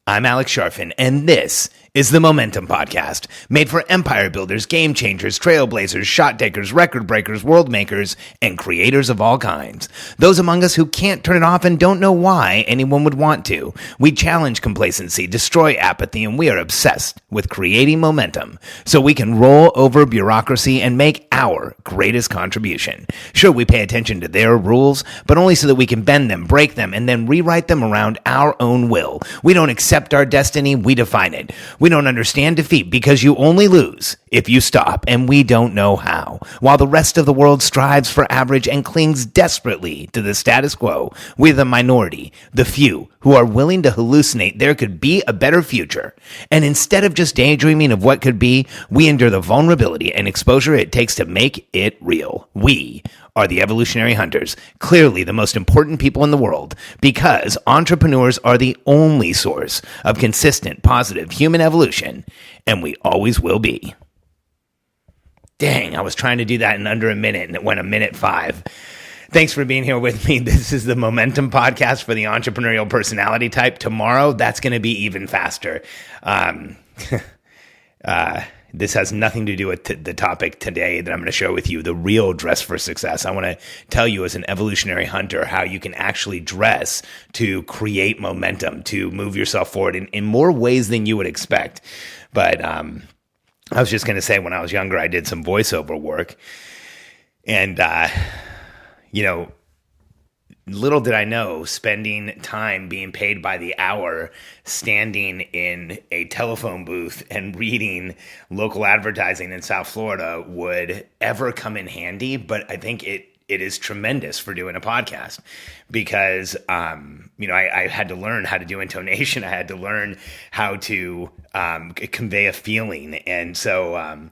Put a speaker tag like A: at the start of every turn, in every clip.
A: I'm Alex Sharfin, and this is the Momentum Podcast, made for empire builders, game changers, trailblazers, shot takers, record breakers, world makers, and creators of all kinds. Those among us who can't turn it off and don't know why anyone would want to. We challenge complacency, destroy apathy, and we are obsessed with creating momentum so we can roll over bureaucracy and make our greatest contribution. Sure, we pay attention to their rules, but only so that we can bend them, break them, and then rewrite them around our own will. We don't accept our destiny, we define it. We don't understand defeat because you only lose if you stop, and we don't know how. While the rest of the world strives for average and clings desperately to the status quo, we're the minority, the few, who are willing to hallucinate there could be a better future. And instead of just daydreaming of what could be, we endure the vulnerability and exposure it takes to make it real. We are the evolutionary hunters, clearly the most important people in the world, because entrepreneurs are the only source of consistent, positive human evolution, and we always will be. Dang, I was trying to do that in under a minute, and it went 1:05. Thanks for being here with me. This is the Momentum Podcast for the entrepreneurial personality type. Tomorrow, that's going to be even faster. This has nothing to do with the topic today that I'm going to share with you, the real dress for success. I want to tell you as an evolutionary hunter how you can actually dress to create momentum, to move yourself forward in more ways than you would expect. But I was just going to say, when I was younger, I did some voiceover work. And, little did I know, spending time being paid by the hour, standing in a telephone booth and reading local advertising in South Florida would ever come in handy. But I think it is tremendous for doing a podcast because, I had to learn how to do intonation. I had to learn how to convey a feeling. And so,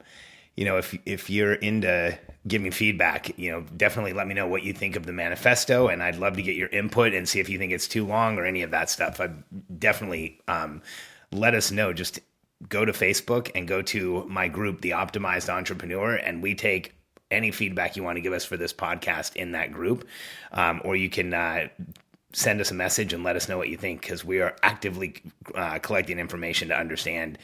A: if you're into giving feedback, definitely let me know what you think of the manifesto, and I'd love to get your input and see if you think it's too long or any of that stuff. I'd definitely let us know. Just go to Facebook and go to my group, The Optimized Entrepreneur, and we take any feedback you want to give us for this podcast in that group, or you can send us a message and let us know what you think, because we are actively collecting information to understand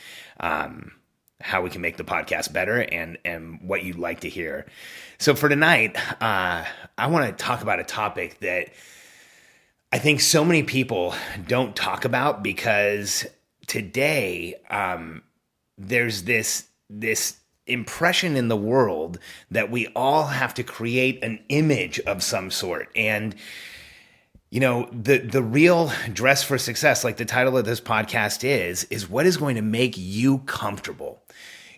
A: how we can make the podcast better and what you'd like to hear. So for tonight, I want to talk about a topic that I think so many people don't talk about, because today there's this impression in the world that we all have to create an image of some sort. And the real dress for success, like the title of this podcast is what is going to make you comfortable.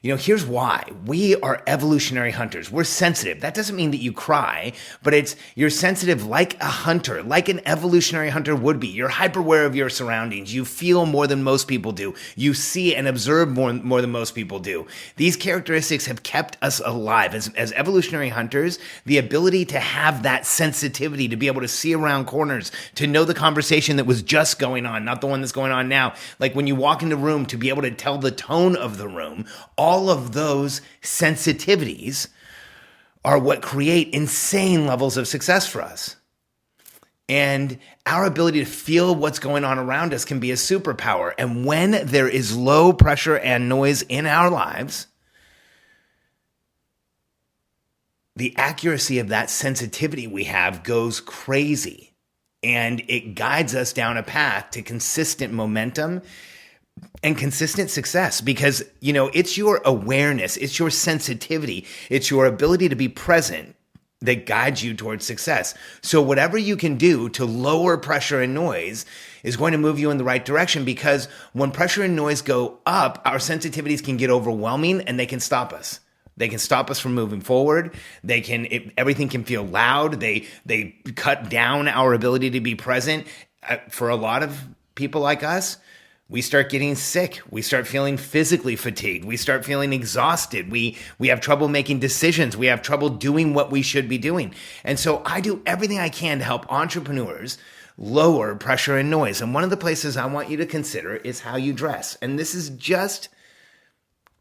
A: Here's why. We are evolutionary hunters. We're sensitive. That doesn't mean that you cry, but you're sensitive like a hunter, like an evolutionary hunter would be. You're hyper aware of your surroundings. You feel more than most people do. You see and observe more than most people do. These characteristics have kept us alive. As evolutionary hunters, the ability to have that sensitivity, to be able to see around corners, to know the conversation that was just going on, not the one that's going on now. Like when you walk into a room, to be able to tell the tone of the room. All of those sensitivities are what create insane levels of success for us. And our ability to feel what's going on around us can be a superpower. And when there is low pressure and noise in our lives, the accuracy of that sensitivity we have goes crazy. And it guides us down a path to consistent momentum and consistent success, because, it's your awareness, it's your sensitivity, it's your ability to be present that guides you towards success. So whatever you can do to lower pressure and noise is going to move you in the right direction, because when pressure and noise go up, our sensitivities can get overwhelming and they can stop us. They can stop us from moving forward. Everything can feel loud. They cut down our ability to be present. For a lot of people like us, we start getting sick. We start feeling physically fatigued. We start feeling exhausted. We have trouble making decisions. We have trouble doing what we should be doing. And so I do everything I can to help entrepreneurs lower pressure and noise. And one of the places I want you to consider is how you dress. And this is just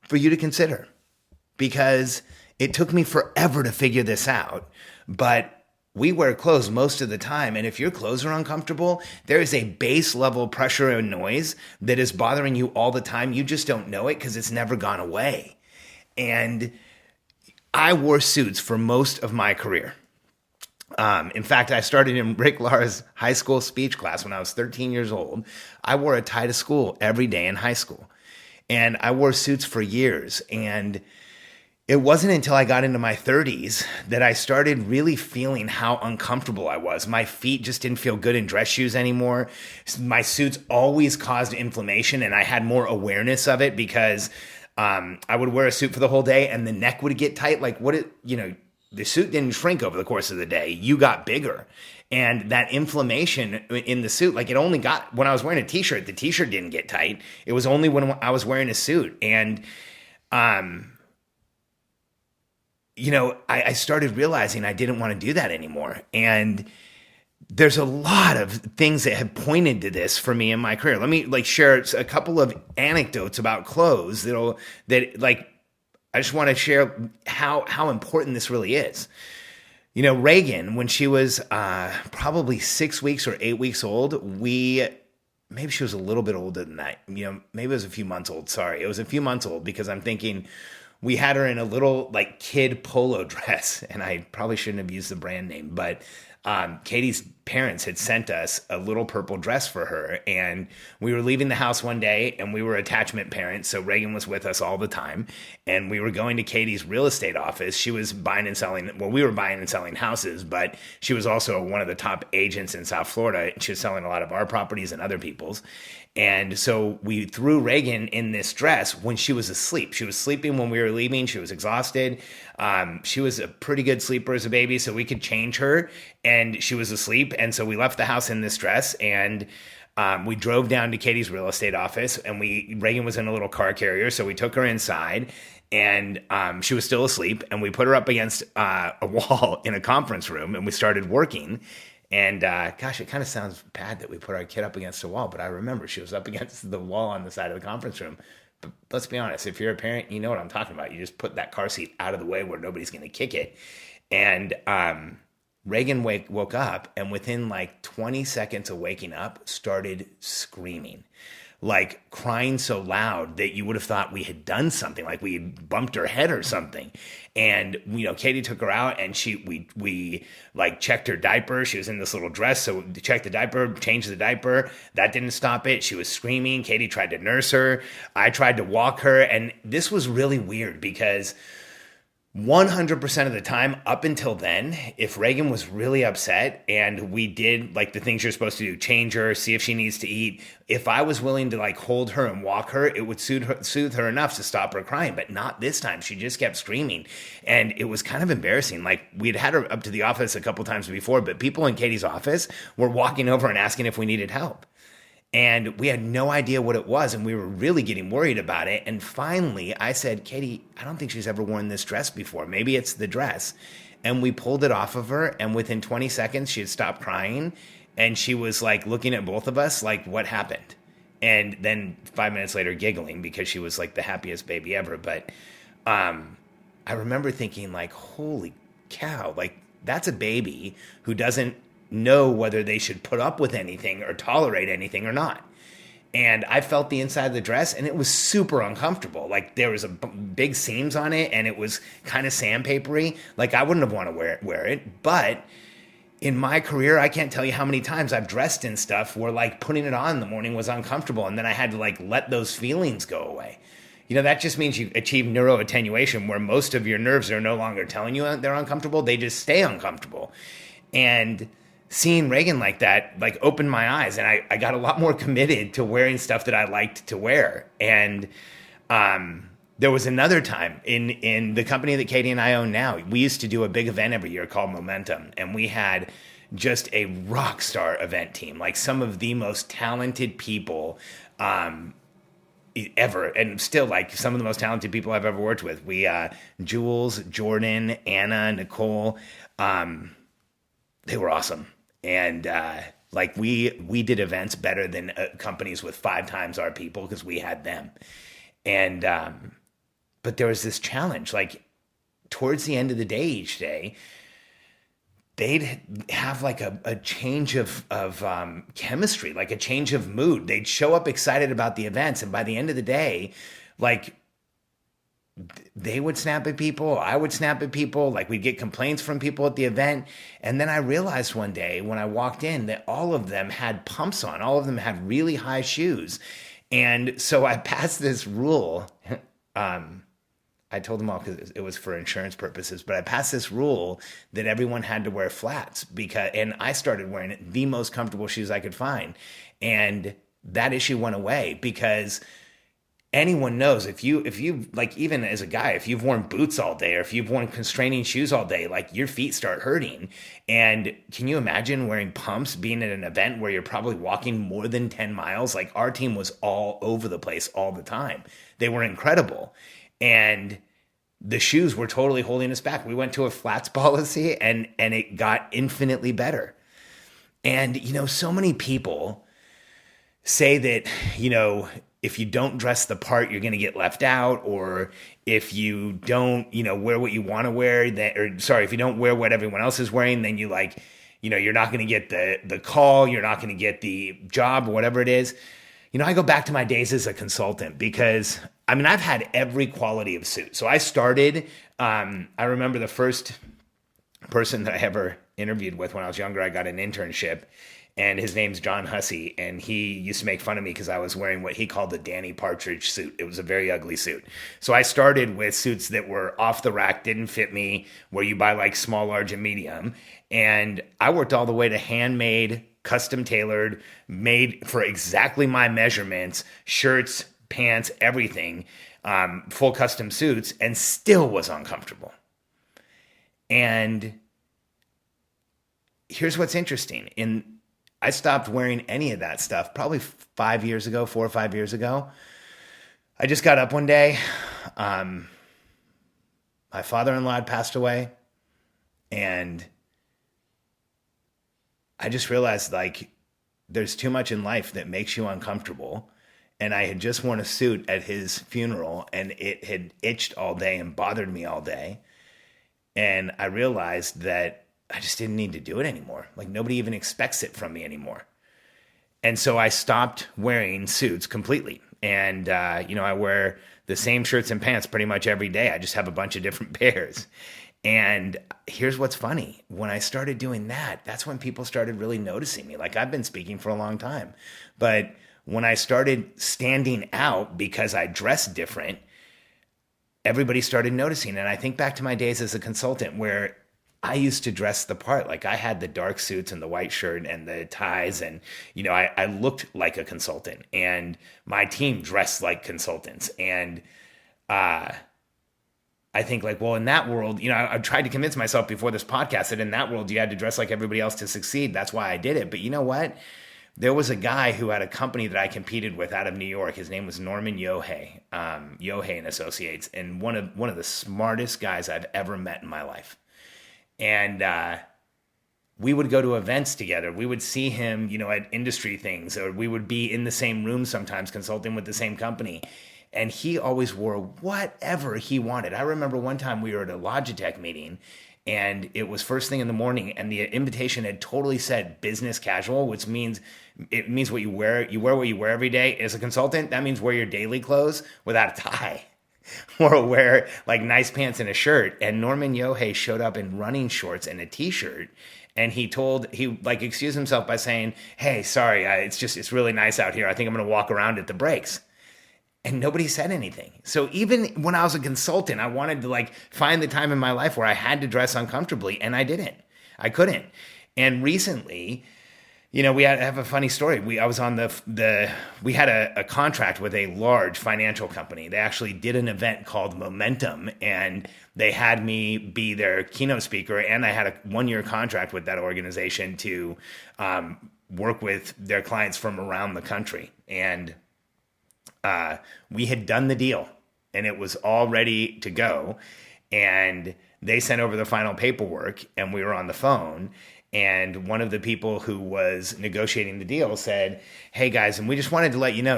A: for you to consider, because it took me forever to figure this out. But we wear clothes most of the time. And if your clothes are uncomfortable, there is a base level pressure and noise that is bothering you all the time. You just don't know it because it's never gone away. And I wore suits for most of my career. In fact, I started in Rick Lara's high school speech class when I was 13 years old. I wore a tie to school every day in high school. And I wore suits for years. And it wasn't until I got into my 30s that I started really feeling how uncomfortable I was. My feet just didn't feel good in dress shoes anymore. My suits always caused inflammation, and I had more awareness of it because I would wear a suit for the whole day and the neck would get tight. The suit didn't shrink over the course of the day. You got bigger. And that inflammation in the suit, like it only got, when I was wearing a t-shirt, the t-shirt didn't get tight. It was only when I was wearing a suit. And, I started realizing I didn't want to do that anymore. And there's a lot of things that have pointed to this for me in my career. Let me share a couple of anecdotes about clothes I just want to share how important this really is. Reagan, when she was probably 6 weeks or 8 weeks old, maybe she was a little bit older than that. Maybe it was a few months old. Sorry, it was a few months old because I'm thinking we had her in a little kid polo dress, and I probably shouldn't have used the brand name, but Katie's parents had sent us a little purple dress for her, and we were leaving the house one day, and we were attachment parents, so Reagan was with us all the time, and we were going to Katie's real estate office. She was buying and selling, we were buying and selling houses, but she was also one of the top agents in South Florida. She was selling a lot of our properties and other people's. And so we threw Reagan in this dress when she was asleep. She was sleeping when we were leaving. She was exhausted. She was a pretty good sleeper as a baby, so we could change her, and she was asleep. And so we left the house in this dress, and we drove down to Katie's real estate office, and Reagan was in a little car carrier, so we took her inside, and she was still asleep, and we put her up against a wall in a conference room, and we started working. And gosh, it kind of sounds bad that we put our kid up against a wall, but I remember she was up against the wall on the side of the conference room. But let's be honest, if you're a parent, you know what I'm talking about. You just put that car seat out of the way where nobody's going to kick it. And Reagan woke up, and within 20 seconds of waking up, started screaming, crying so loud that you would have thought we had done something, like we had bumped her head or something. And Katie took her out, and we checked her diaper. She was in this little dress, so we checked the diaper, changed the diaper. That didn't stop it. She was screaming. Katie tried to nurse her. I tried to walk her, and this was really weird because 100% of the time up until then, if Reagan was really upset and we did the things you're supposed to do, change her, see if she needs to eat, if I was willing to hold her and walk her, it would soothe her enough to stop her crying. But not this time. She just kept screaming, and it was kind of embarrassing. We'd had her up to the office a couple times before, but people in Katie's office were walking over and asking if we needed help. And we had no idea what it was, and we were really getting worried about it. And finally, I said, Katie, I don't think she's ever worn this dress before. Maybe it's the dress. And we pulled it off of her, and within 20 seconds, she had stopped crying, and she was looking at both of us what happened? And then 5 minutes later, giggling because she was the happiest baby ever. But I remember thinking holy cow, that's a baby who doesn't know whether they should put up with anything or tolerate anything or not. And I felt the inside of the dress, and it was super uncomfortable. There was big seams on it, and it was kind of sandpapery. I wouldn't have wanted to wear it. But in my career, I can't tell you how many times I've dressed in stuff where putting it on in the morning was uncomfortable, and then I had to let those feelings go away. That just means you achieve neuroattenuation, where most of your nerves are no longer telling you they're uncomfortable. They just stay uncomfortable. And seeing Reagan like that, opened my eyes, and I got a lot more committed to wearing stuff that I liked to wear. And there was another time in the company that Katie and I own now, we used to do a big event every year called Momentum, and we had just a rock star event team, some of the most talented people ever, and still some of the most talented people I've ever worked with. We Jules, Jordan, Anna, Nicole, they were awesome. And we did events better than companies with 5 times our people because we had them. And but there was this challenge, towards the end of the day each day, they'd have like a change of chemistry, like a change of mood. They'd show up excited about the events, and by the end of the day, like they would snap at people, I would snap at people, like we'd get complaints from people at the event. And then I realized one day when I walked in that all of them had pumps on, all of them had really high shoes. And so I passed this rule. I told them all because it was for insurance purposes, but I passed this rule that everyone had to wear flats and I started wearing the most comfortable shoes I could find. And that issue went away because anyone knows if you like, even as a guy, if you've worn boots all day or if you've worn constraining shoes all day, like your feet start hurting. And can you imagine wearing pumps, being at an event where you're probably walking more than 10 miles? Like our team was all over the place all the time. They were incredible. And the shoes were totally holding us back. We went to a flats policy and it got infinitely better. And, so many people say that, if you don't dress the part, you're going to get left out, or if you don't, wear what you want to wear, if you don't wear what everyone else is wearing, then you're not going to get the call, you're not going to get the job or whatever it is. I go back to my days as a consultant because, I've had every quality of suit. So I started, I remember the first person that I ever interviewed with when I was younger, I got an internship. And his name's John Hussey, and he used to make fun of me because I was wearing what he called the Danny Partridge suit. It was a very ugly suit. So I started with suits that were off the rack, didn't fit me, where you buy like small, large, and medium. And I worked all the way to handmade, custom tailored, made for exactly my measurements, shirts, pants, everything, full custom suits, and still was uncomfortable. And here's what's interesting. I stopped wearing any of that stuff probably 4 or 5 years ago. I just got up one day. My father-in-law had passed away. And I just realized like there's too much in life that makes you uncomfortable. And I had just worn a suit at his funeral and it had itched all day and bothered me all day. And I realized that I just didn't need to do it anymore. Like nobody even expects it from me anymore. And so I stopped wearing suits completely. And, I wear the same shirts and pants pretty much every day. I just have a bunch of different pairs. And here's what's funny. When I started doing that, that's when people started really noticing me. Like I've been speaking for a long time, but when I started standing out because I dressed different, everybody started noticing. And I think back to my days as a consultant where I used to dress the part. Like I had the dark suits and the white shirt and the ties and, I looked like a consultant and my team dressed like consultants. And I think like, well, in that world, I tried to convince myself before this podcast that in that world you had to dress like everybody else to succeed. That's why I did it. But you know what? There was a guy who had a company that I competed with out of New York. His name was Norman Yohei, Yohei and Associates, and one of the smartest guys I've ever met in my life. And we would go to events together. We would see him, at industry things, or we would be in the same room sometimes consulting with the same company. And he always wore whatever he wanted. I remember one time we were at a Logitech meeting and it was first thing in the morning and the invitation had totally said business casual, which means what you wear. You wear what you wear every day. As a consultant, that means wear your daily clothes without a tie. Or wear like nice pants and a shirt. And Norman Yohei showed up in running shorts and a t-shirt. And he excused himself by saying, "Hey, sorry, it's really nice out here. I think I'm going to walk around at the breaks." And nobody said anything. So even when I was a consultant, I wanted to like find the time in my life where I had to dress uncomfortably, and I didn't. I couldn't. And recently, we have a funny story. We had a contract with a large financial company. They actually did an event called Momentum, and they had me be their keynote speaker. And I had a 1-year contract with that organization to work with their clients from around the country. And we had done the deal, and it was all ready to go. And they sent over the final paperwork, and we were on the phone. And one of the people who was negotiating the deal said, "Hey guys, and we just wanted to let you know,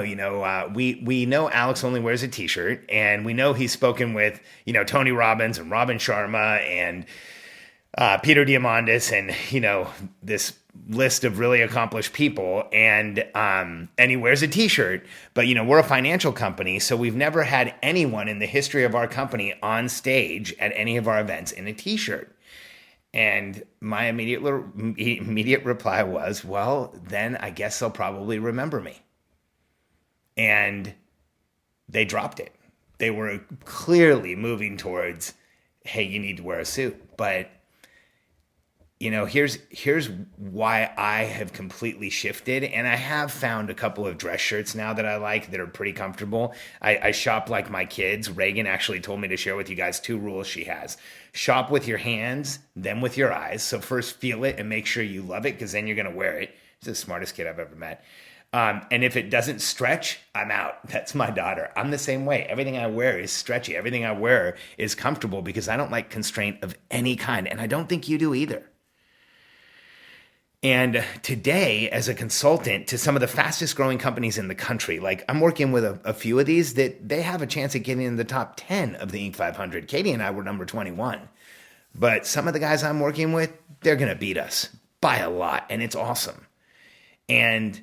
A: we know Alex only wears a t-shirt, and we know he's spoken with, Tony Robbins and Robin Sharma, and Peter Diamandis and, this list of really accomplished people, and he wears a t-shirt. But, we're a financial company, so we've never had anyone in the history of our company on stage at any of our events in a t-shirt. And my immediate reply was, well, then I guess they'll probably remember me. And they dropped it. They were clearly moving towards, hey, you need to wear a suit. But, here's why I have completely shifted. And I have found a couple of dress shirts now that I like that are pretty comfortable. I shop like my kids. Reagan actually told me to share with you guys 2 rules she has. Shop with your hands, then with your eyes. So first feel it and make sure you love it, because then you're going to wear it. She's the smartest kid I've ever met. And if it doesn't stretch, I'm out. That's my daughter. I'm the same way. Everything I wear is stretchy. Everything I wear is comfortable, because I don't like constraint of any kind. And I don't think you do either. And today, as a consultant to some of the fastest growing companies in the country, like I'm working with a few of these that they have a chance at getting in the top 10 of the Inc. 500. Katie and I were number 21. But some of the guys I'm working with, they're going to beat us by a lot. And it's awesome. And,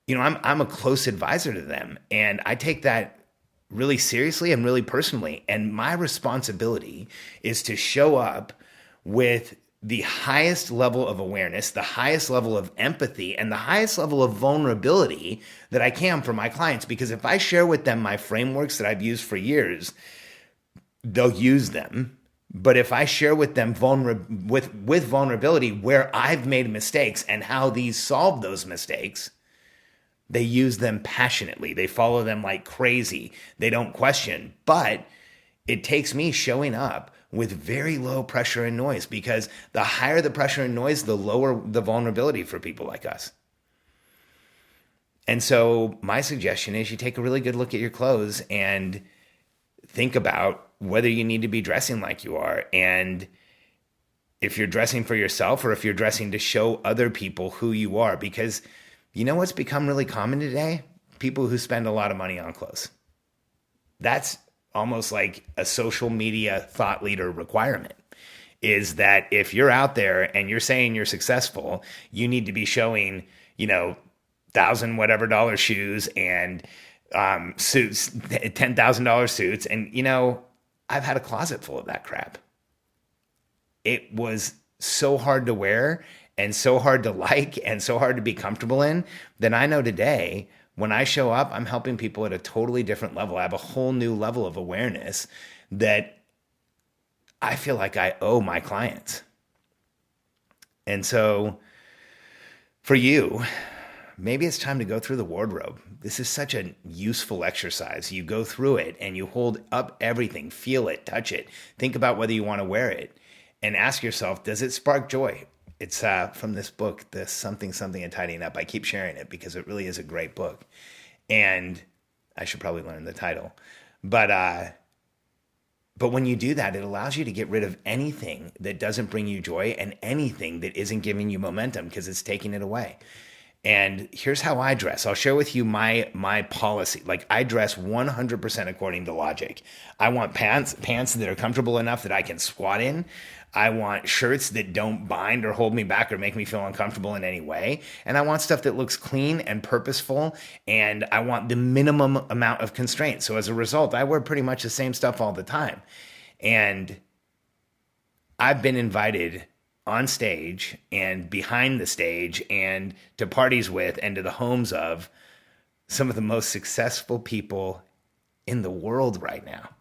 A: I'm a close advisor to them. And I take that really seriously and really personally. And my responsibility is to show up with the highest level of awareness, the highest level of empathy, and the highest level of vulnerability that I can for my clients. Because if I share with them my frameworks that I've used for years, they'll use them. But if I share with them with vulnerability where I've made mistakes and how these solve those mistakes, they use them passionately. They follow them like crazy. They don't question. But it takes me showing up with very low pressure and noise, because the higher the pressure and noise, the lower the vulnerability for people like us. And so my suggestion is you take a really good look at your clothes and think about whether you need to be dressing like you are, and if you're dressing for yourself or if you're dressing to show other people who you are. Because what's become really common today? People who spend a lot of money on clothes. That's almost like a social media thought leader requirement, is that if you're out there and you're saying you're successful, you need to be showing, $1,000 whatever dollar shoes and suits, $10,000 suits. And, I've had a closet full of that crap. It was so hard to wear and so hard to like and so hard to be comfortable in that I know today, when I show up, I'm helping people at a totally different level. I have a whole new level of awareness that I feel like I owe my clients. And so for you, maybe it's time to go through the wardrobe. This is such a useful exercise. You go through it and you hold up everything, feel it, touch it, think about whether you want to wear it, and ask yourself, does it spark joy? It's from this book, the Something and Tidying Up. I keep sharing it because it really is a great book. And I should probably learn the title. But when you do that, it allows you to get rid of anything that doesn't bring you joy and anything that isn't giving you momentum, because it's taking it away. And here's how I dress. I'll share with you my policy. Like, I dress 100% according to logic. I want pants that are comfortable enough that I can squat in. I want shirts that don't bind or hold me back or make me feel uncomfortable in any way. And I want stuff that looks clean and purposeful. And I want the minimum amount of constraint. So as a result, I wear pretty much the same stuff all the time. And I've been invited on stage and behind the stage and to parties with and to the homes of some of the most successful people in the world right now.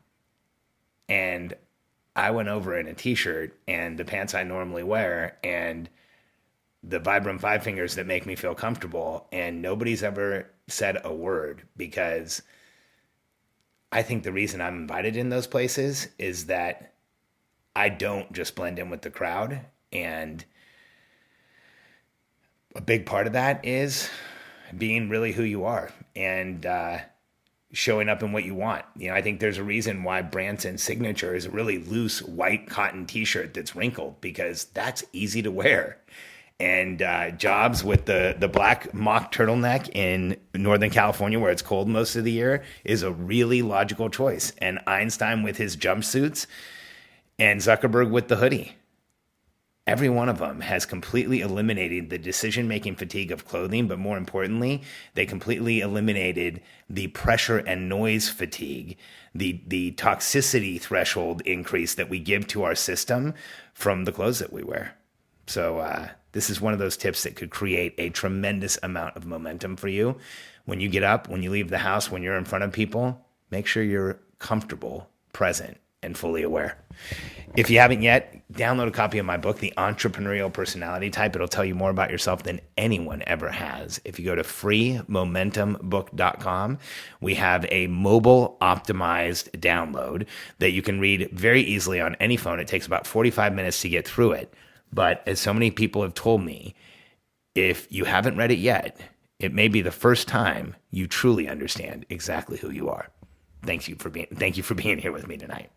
A: And I went over in a t-shirt and the pants I normally wear and the Vibram 5 fingers that make me feel comfortable. And nobody's ever said a word, because I think the reason I'm invited in those places is that I don't just blend in with the crowd. And a big part of that is being really who you are and showing up in what you want. I think there's a reason why Branson Signature is a really loose white cotton t-shirt that's wrinkled, because that's easy to wear. And Jobs with the black mock turtleneck in Northern California, where it's cold most of the year, is a really logical choice. And Einstein with his jumpsuits, And Zuckerberg with the hoodie. Every one of them has completely eliminated the decision-making fatigue of clothing, but more importantly, they completely eliminated the pressure and noise fatigue, the toxicity threshold increase that we give to our system from the clothes that we wear. So this is one of those tips that could create a tremendous amount of momentum for you. When you get up, when you leave the house, when you're in front of people, make sure you're comfortable, present, and fully aware. If you haven't yet, download a copy of my book, The Entrepreneurial Personality Type. It'll tell you more about yourself than anyone ever has. If you go to freemomentumbook.com, we have a mobile optimized download that you can read very easily on any phone. It takes about 45 minutes to get through it. But as so many people have told me, if you haven't read it yet, it may be the first time you truly understand exactly who you are. Thank you for being here with me tonight.